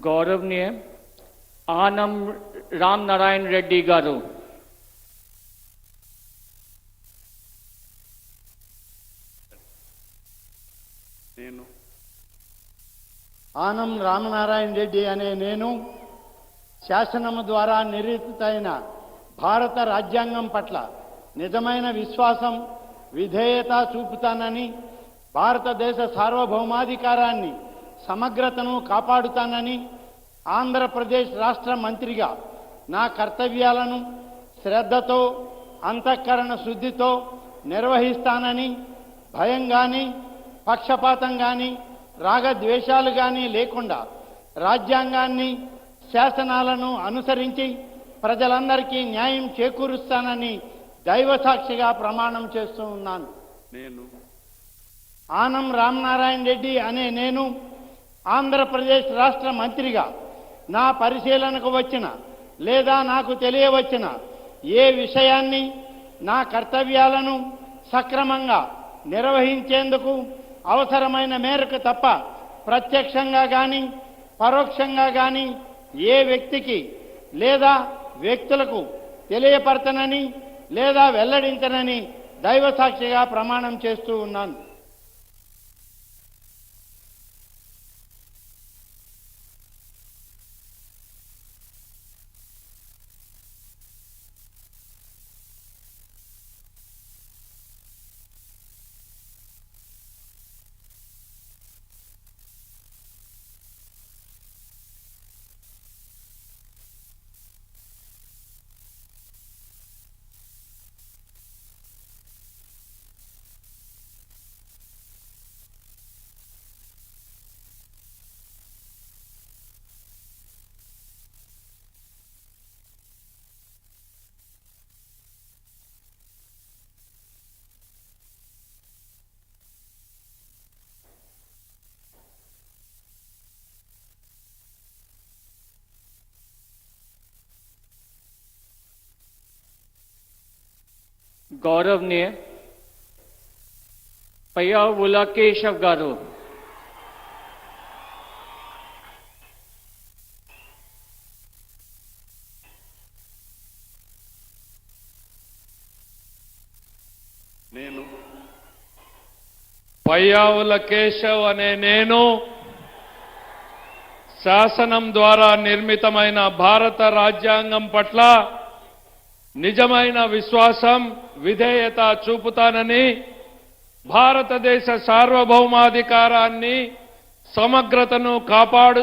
गौरवनीय आनम राम नारायण रेड्डी गारू ఆనం రామనారాయణ రెడ్డి అనే నేను శాసనము ద్వారా నిర్మితమైన భారత రాజ్యాంగం పట్ల నిజమైన విశ్వాసం విధేయత చూపుతానని, భారతదేశ సార్వభౌమాధికారాన్ని సమగ్రతను కాపాడుతానని, ఆంధ్రప్రదేశ్ రాష్ట్ర మంత్రిగా నా కర్తవ్యాలను శ్రద్ధతో అంతఃకరణ శుద్ధితో నిర్వహిస్తానని, భయం కానీ పక్షపాతం కానీ రాగద్వేషాలు కానీ లేకుండా రాజ్యాంగాన్ని శాసనాలను అనుసరించి ప్రజలందరికీ న్యాయం చేకూరుస్తానని దైవసాక్షిగా ప్రమాణం చేస్తూ ఉన్నాను. ఆనం రామనారాయణ రెడ్డి అనే నేను ఆంధ్రప్రదేశ్ రాష్ట్ర మంత్రిగా నా పరిశీలనకు వచ్చిన లేదా నాకు తెలియవచ్చిన ఏ విషయాన్ని నా కర్తవ్యాలను సక్రమంగా నిర్వహించేందుకు అవసరమైన మేరకు తప్ప ప్రత్యక్షంగా కానీ పరోక్షంగా కానీ ఏ వ్యక్తికి లేదా వ్యక్తులకు తెలియపరచనని లేదా వెల్లడించనని దైవసాక్షిగా ప్రమాణం చేస్తూ ఉన్నాను. गौरवनीय पय्यावुला केशव गारू పయ్యావుల కేశవ్ అనే నేను శాసనం ద్వారా నిర్మితమైన భారత రాజ్యాంగం పట్ల నిజమైన విశ్వాసం విధేయత చూపుతానని, భారతదేశ సార్వభౌమాధికారాన్ని సమగ్రతను కాపాడు